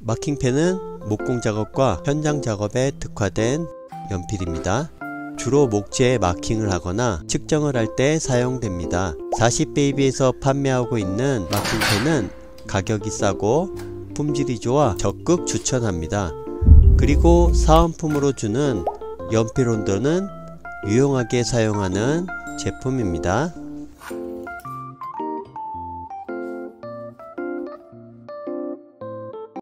마킹펜은 목공 작업과 현장 작업에 특화된 연필입니다. 주로 목재에 마킹을 하거나 측정을 할 때 사용됩니다. 40베이비에서 판매하고 있는 마킹펜은 가격이 싸고 품질이 좋아 적극 추천합니다. 그리고 사은품으로 주는 연필 혼더는 유용하게 사용하는 제품입니다.